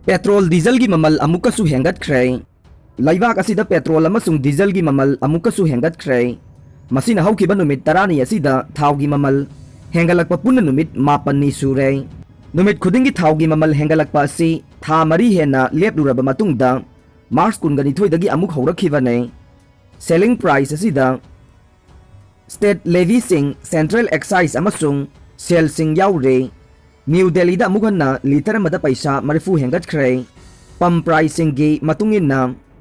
petrol diesel की ममल अमुकसु हेंगतख्रे लैबाक असिदा petrol अमसुंग diesel की ममल अमुकसु हेंगतख्रे मसिना हौकिबा नुमित तरानी असिदा थाव की ममल हेंगलकपा पुन्न नुमित मापन्नी सुरे नुमित खुदिंगी थाव की ममल हेंगलकपा असि था मरी हेना लेपलुरबा मतुंगदा मार्च कुनगनिथोइदगी अमुक हौरखिबने सेलिंग प्राइस असिदा स्टेट लेवी सिंग सेंट्रल एक्साइज अमसुंग सेल सिंग याउरे न्यू दिल्ली दा मुगन्ना लीटर मदा पैसा मरफू हेंगतख्रे पम प्राइसिंग की मतुंगिन्ना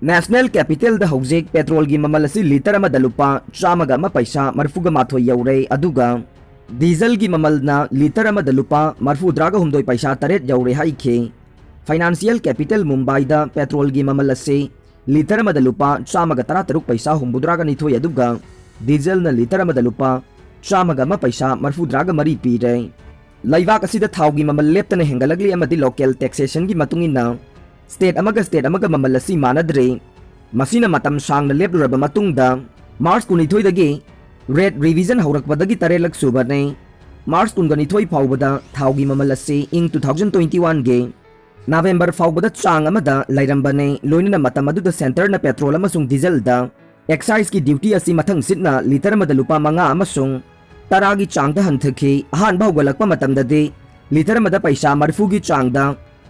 नेशनल कैपिटल दा हौजिक पेट्रोल की ममल असि लीटर मदा लुपा चामगा म पैसा मरफूगा माथोय यौरे अदुगा डीजल की ममल ना लीटर मदा लुपा मरफू द्रागा हुमदोय पैसा तरेट यौरे हाइखे फाइनेंशियल कैपिटल मुंबई दा पेट्रोल की ममल असि लीटर मदा लुपा चामगा तरा तरुक पैसा हुमबुद्रागा निथोय अदुगा डीजल ना लीटर मदा लुपा चामगा म पैसा मरफू द्रागा मरी पीरे लैबाक असिदा थाव की ममल लेप्तने हेंगलगली अमदी लोकल टैक्सेशन की मतुंगिना स्टेट अमगा ममल असि मानद्रे मसिना मतम सांगना लेप्लुरबा मतुंगदा मार्च कुनिथोइदगी रेट रिविजन हौरकपदगी तरेलक सुबने मार्च कुनगनिथोइ फाउबदा थाव की ममल असि इंग 2021 गे नवेंबर फाउबदा चांग अमदा लैरंबने लोइनना मतम अदुदा सेंटर न पेट्रोल अमसुंग डीजल दा एक्साइज की ड्यूटी असि मथंग सिटना लीटर मदा लुपा मंगा अमसुंग तरागी चांगदा हंथखी अहानबा हौगलकपा मतमददी लीटर मदा पैसा मरफू की चांगदा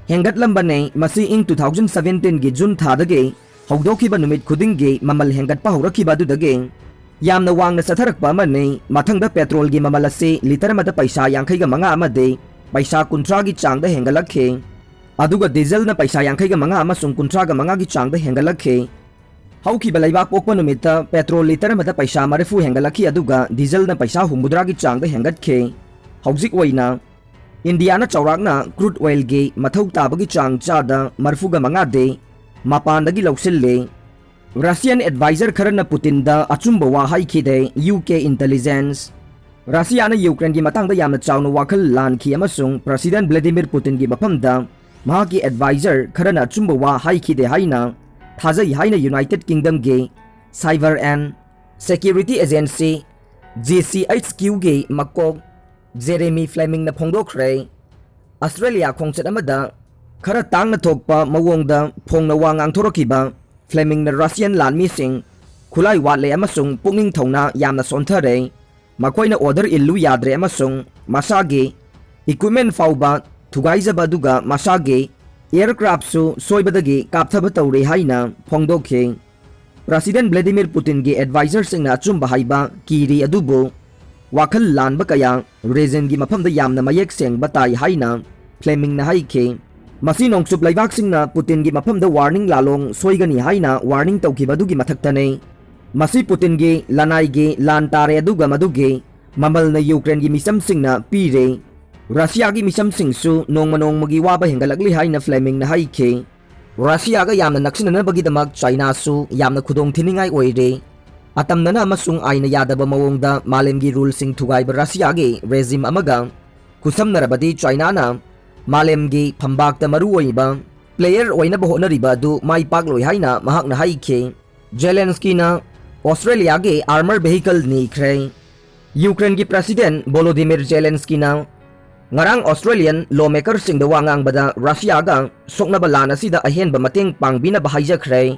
हेंगतलंबने मसी इंग 2017 की जून थादगे हौदोखिबा नुमित खुदिंगी ममल हेंगतपा हौरखिबा दुदगे यामना वांगना सथरकपा अमने मथंगदा पेट्रोल की ममल असि लीटर मदा पैसा यांखैगा मंगा अमदे पैसा कुंट्रा की चांगदा हेंगलखे अदुगा डीजल न पैसा यांखैगा मंगा अमसुंग कुंट्रागा मंगा की चांगदा हेंगलखे हौखिबा लैबाक पोकपा नुमित्ता पेट्रोल लीटर मदा पैसा मरफू हेंगलखी अदुगा डीजल न पैसा हुमुद्रा की चांगदा हेंगतखे हौजिक ओइना इंडिया न चौराकना क्रूड ऑयल की मथौ ताबगी चांग चादा मरफूगा मंगादे मापानदगी लौसिल्ले रशियन एडवाइजर खरना पुतिन दा अचुंबा वा हाइखिदे यूके इंटेलिजेंस रशिया न यूक्रेन की मतंगदा यामना चावना वाखल लानखी अमसुंग प्रेसिडेंट व्लादिमीर पुतिन की मफमदा महाकी एडवाइजर खरना अचुंबा वा हाइखिदे हाइना थाजई हाइना यूनाइटेड किंगडम के cyber and security agency GCHQ के मकोक जेरेमी फ्लेमिंग न फोंदोखरे ऑस्ट्रेलिया खोंगचत अमदा खरा तांगना थोकपा मवोंगदा फोंगना वा ngang फ्लेमिंग न रशियन लानमीसिंग खुलाई वाले अमसुंग पुकनिंग थौना यामना सोंथरे मखोइना ऑर्डर इल्लु याद्रे अमसुंग मसागे इक्विपमेंट फाउबा थुगाइजबा दुगा मसागे एयरक्राफ्ट सु सोइबदगी कापथब तौरे हाइना फोंदोखे प्रेसिडेंट व्लादिमीर पुतिन की एडवाइजर सिंगना अचुंबा हाइबा कीरी अदुबो वाखल लानबा कया रेजन की मफमदा यामना मयेक सेंगबा ताई हाइना फ्लेमिंग न हाइखे मसी नोंगसुप लैबाक सिंगना पुतिन की मफमदा वार्निंग लालोंग सोइगनी हाइना वार्निंग तौखिबदुगी मथक्तने मसी पुतिन की लनाई की लान तारे अदुगा मदुगे ममल न यूक्रेन की मिसम सिंगना पीरे रशिया की मिसम सिंगसु नोंगमगी वाबा हेंगलगली हाइना फ्लेमिंग न हाइखे रशिया का यामना नक्सिननबगीदमक चाइना सु यामना खुदोंग थिनिंगाई ओइरे अतमनना अमसुंग आइना यादबा मवोंगदा मालेमगी रूल सिंग थुगाइबा रशिया के रेजिम अमगा खुसमनरबदी चाइना ना मालेमगी फंबाकता मरुओइबा प्लेयर ओइनबा होनरिबा दु माई पाकलोइ हाइना महाकना हाइखे जेलेंस्की ना ऑस्ट्रेलिया के आर्मर व्हीकल नीख्रे यूक्रेन की प्रेसिडेंट वोलोदिमिर जेलेंस्की ना ngarang Australian lawmaker sing da wangang bada Russia ga sokna balana sida ahen ba mateng pangbina ba haijakre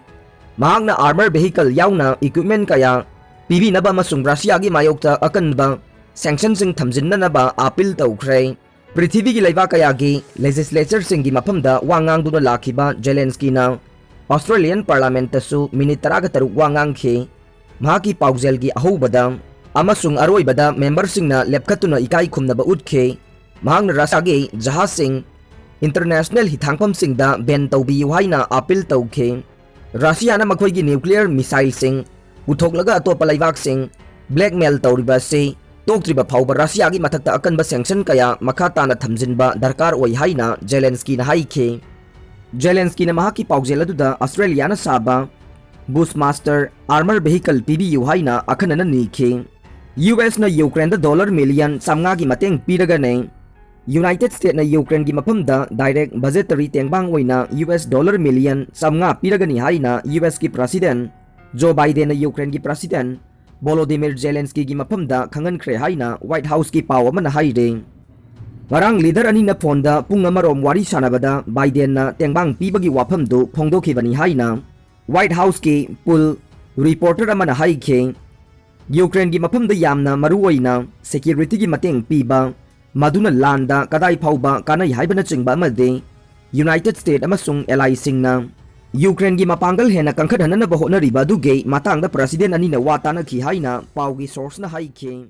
mahakna armor vehicle yauna equipment kaya pibi na ba masung Russia gi mayokta akan ba sanction sing thamjinna na ba appeal tawkhre prithvi gi laiba kaya gi legislature sing gi mafam da wangang du lakhiba Zelensky na Australian parliament su minute 13 wangang khe mahaki paujel gi ahobada amasung aroi bada member sing na lepkhatuna ikai khumna ba utke महांग रशियागे जहाज सिंग international हिथांगफम सिंग दा Ben तौबियु हाइना appeal तौखे Russia ना मखोइगी nuclear missile सिंग उथोकलगा अतोप लैबाक सिंग blackmail तौरिबा से तोक्त्रिबा फाउबा रशियागी मथक्ता अकनबा sanction कया मखा ताना थमजिनबा दरकार ओइ हाइना Zelensky ना हाइखे जेलेंस्की ना महाकी पाउजेल अदुदा ऑस्ट्रेलिया ना साबा बुशमास्टर आर्मर व्हीकल पीबीयु हाइना अखनना नीखे यूएस ना यूक्रेन दा डॉलर मिलियन समगा की मतेंग पीरगा ने यूनाइटेड स्टेट ना यूक्रेन की मफमदा डायरेक्ट बजेटरी तेंगबांग ओइना US डॉलर मिलियन समगा पीरगनी हाइना US की प्रेसिडेंट जो बाइडेन ना यूक्रेन की प्रेसिडेंट वोलोदिमिर जेलेंस्की की मफमदा खंगनख्रे हाइना व्हाइट हाउस की पाव अमना हाइरे Ngarang leader anina phonda pung amarom wari sanabada Biden na tengbang pibagi wafamdu phongdokhibani haina White House ki pul reporter amana haikhe Ukraine gi mafamda yamna maruoina security gi mateng piba maduna landa kadai phauba kanai haibana chingba amade United States amasung ally singna Ukraine gi mapangal hena kangkhat hanana bahona riba duge matangda president anina watana khi haina paugi source na haikhe